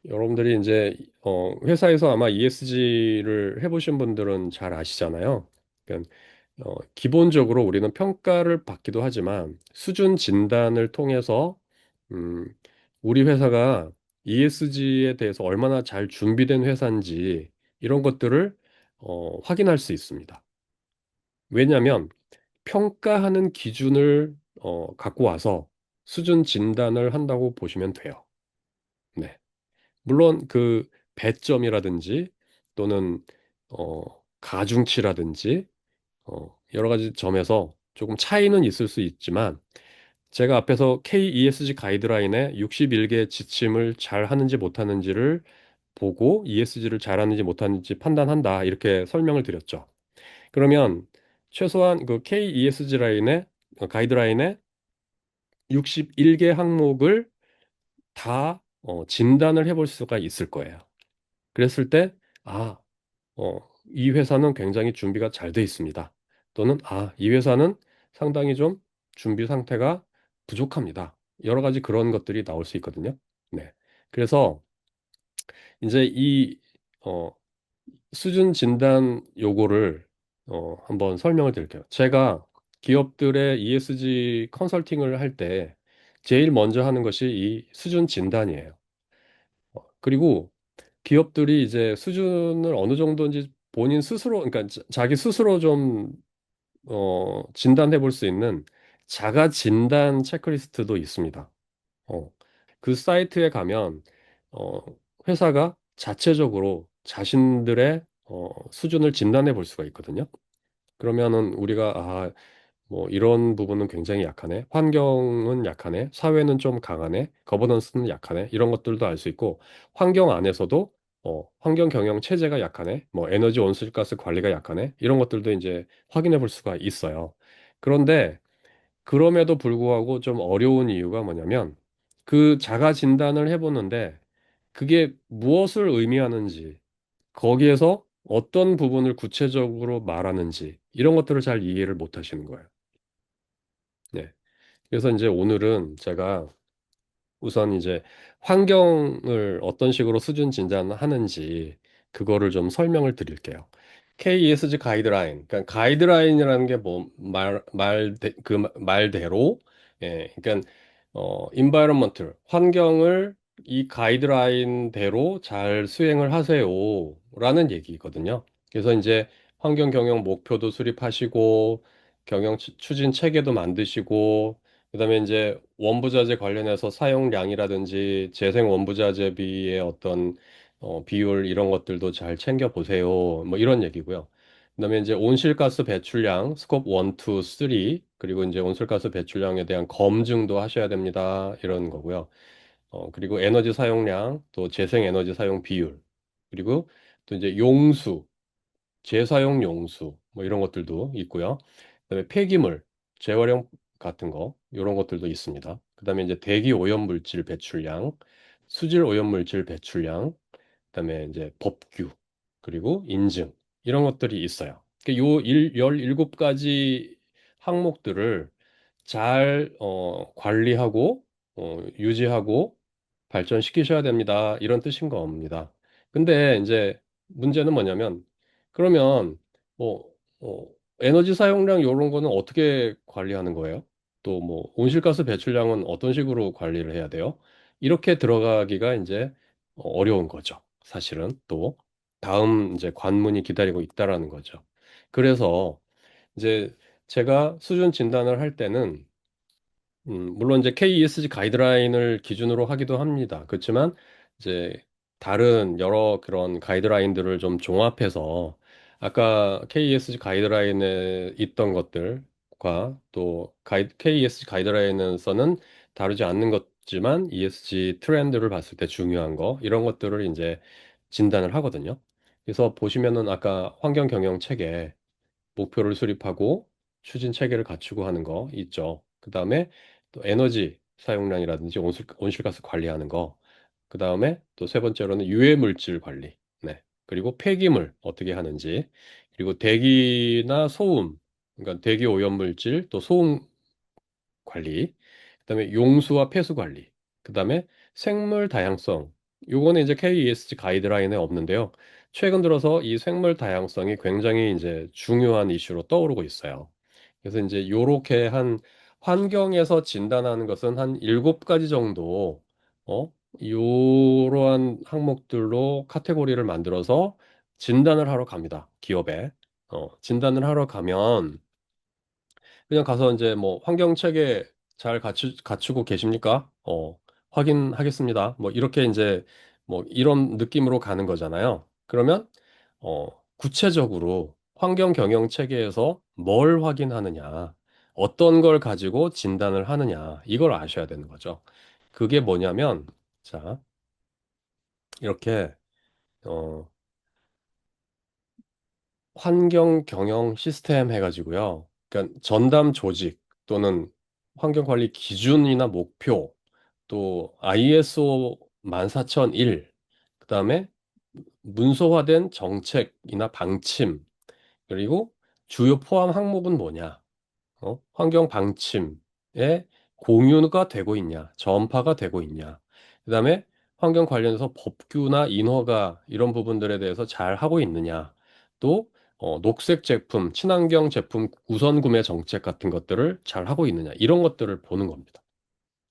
여러분들이 이제 회사에서 아마 ESG를 해보신 분들은 잘 아시잖아요. 그러니까 기본적으로 우리는 평가를 받기도 하지만 수준 진단을 통해서 음, 우리 회사가 ESG에 대해서 얼마나 잘 준비된 회사인지 이런 것들을 확인할 수 있습니다. 왜냐하면 평가하는 기준을 갖고 와서 수준 진단을 한다고 보시면 돼요. 네. 물론 그 배점이라든지 또는 어, 가중치라든지 여러 가지 점에서 조금 차이는 있을 수 있지만 제가 앞에서 KESG 가이드라인에 61개 지침을 잘 하는지 못하는지를 보고 ESG를 잘하는지 못하는지 판단한다 이렇게 설명을 드렸죠. 그러면 최소한 그 KESG 라인에 가이드라인에 61개 항목을 다 진단을 해볼 수가 있을 거예요. 그랬을 때, 아, 어, 이 회사는 굉장히 준비가 잘 돼 있습니다. 또는, 이 회사는 상당히 좀 준비 상태가 부족합니다. 여러 가지 그런 것들이 나올 수 있거든요. 네. 그래서 이제 어, 수준 진단 요거를, 한번 설명을 드릴게요. 제가 기업들의 ESG 컨설팅을 할 때 제일 먼저 하는 것이 이 수준 진단이에요. 그리고 기업들이 이제 수준을 어느 정도인지 본인 스스로, 그러니까 자기 스스로 좀, 진단해 볼 수 있는 자가 진단 체크리스트도 있습니다. 어, 그 사이트에 가면, 어, 회사가 자체적으로 자신들의, 수준을 진단해 볼 수가 있거든요. 그러면은 우리가, 뭐 이런 부분은 굉장히 약하네. 환경은 약하네. 사회는 좀 강하네. 거버넌스는 약하네. 이런 것들도 알 수 있고 환경 안에서도 환경 경영 체제가 약하네. 뭐 에너지 온실가스 관리가 약하네. 이런 것들도 이제 확인해 볼 수가 있어요. 그런데 그럼에도 불구하고 좀 어려운 이유가 뭐냐면 그 자가 진단을 해보는데 그게 무엇을 의미하는지 거기에서 어떤 부분을 구체적으로 말하는지 이런 것들을 잘 이해를 못 하시는 거예요. 네. 그래서 이제 오늘은 제가 우선 이제 환경을 어떤 식으로 수준 진단하는지 그거를 좀 설명을 드릴게요. KESG 가이드라인. 그러니까 가이드라인이라는 게 뭐 그 말대로 그러니까 environmental 환경을 이 가이드라인대로 잘 수행을 하세요라는 얘기거든요. 그래서 이제 환경 경영 목표도 수립하시고 경영 추진 체계도 만드시고 그다음에 이제 원부자재 관련해서 사용량이라든지 재생 원부자재비의 어떤 비율 이런 것들도 잘 챙겨 보세요. 뭐 이런 얘기고요. 그다음에 이제 온실가스 배출량 스콥 1, 2, 3 그리고 이제 온실가스 배출량에 대한 검증도 하셔야 됩니다. 이런 거고요. 그리고 에너지 사용량, 또 재생 에너지 사용 비율, 그리고 또 이제 용수 재사용 용수 뭐 이런 것들도 있고요. 그다음에 폐기물, 재활용 같은 거 이런 것들도 있습니다. 그다음에 이제 대기 오염 물질 배출량, 수질 오염 물질 배출량, 그다음에 이제 법규 그리고 인증 이런 것들이 있어요. 요 17가지 항목들을 잘 관리하고 유지하고 발전시키셔야 됩니다. 이런 뜻인 겁니다. 근데 이제 문제는 뭐냐면 그러면 뭐 에너지 사용량 이런 거는 어떻게 관리하는 거예요? 또 뭐 온실가스 배출량은 어떤 식으로 관리를 해야 돼요? 이렇게 들어가기가 이제 어려운 거죠. 사실은 또 다음 이제 관문이 기다리고 있다라는 거죠. 그래서 이제 제가 수준 진단을 할 때는 물론 이제 KESG 가이드라인을 기준으로 하기도 합니다. 그렇지만 이제 다른 여러 그런 가이드라인들을 좀 종합해서 아까 KESG 가이드라인에 있던 것들과 또 KESG 가이드라인에서는 다루지 않는 것지만 ESG 트렌드를 봤을 때 중요한 거 이런 것들을 이제 진단을 하거든요. 그래서 보시면은 아까 환경 경영 체계 목표를 수립하고 추진 체계를 갖추고 하는 거 있죠. 그다음에 또 에너지 사용량이라든지 온실가스 관리하는 거. 그다음에 또 세 번째로는 유해 물질 관리. 네. 그리고 폐기물 어떻게 하는지. 그리고 대기나 소음. 그러니까 대기 오염 물질 또 소음 관리. 그다음에 용수와 폐수 관리. 그다음에 생물 다양성. 요거는 이제 KESG 가이드라인에 없는데요. 최근 들어서 이 생물 다양성이 굉장히 이제 중요한 이슈로 떠오르고 있어요. 그래서 이제 요렇게 한 환경에서 진단하는 것은 한 7가지 정도, 어, 요러한 항목들로 카테고리를 만들어서 진단을 하러 갑니다. 기업에. 진단을 하러 가면 그냥 가서 이제 뭐 환경 체계 잘 갖추고 계십니까? 확인하겠습니다. 뭐 이렇게 이제 뭐 이런 느낌으로 가는 거잖아요. 그러면 구체적으로 환경 경영 체계에서 뭘 확인하느냐, 어떤 걸 가지고 진단을 하느냐, 이걸 아셔야 되는 거죠. 그게 뭐냐면, 자, 이렇게 어, 환경 경영 시스템 해가지고요. 그러니까 전담 조직 또는 환경 관리 기준이나 목표, 또 ISO 14001, 그다음에 문서화된 정책이나 방침, 그리고 주요 포함 항목은 뭐냐? 환경 방침에 공유가 되고 있냐? 전파가 되고 있냐? 그다음에 환경 관련해서 법규나 인허가 이런 부분들에 대해서 잘 하고 있느냐? 또 녹색 제품, 친환경 제품 우선 구매 정책 같은 것들을 잘 하고 있느냐? 이런 것들을 보는 겁니다.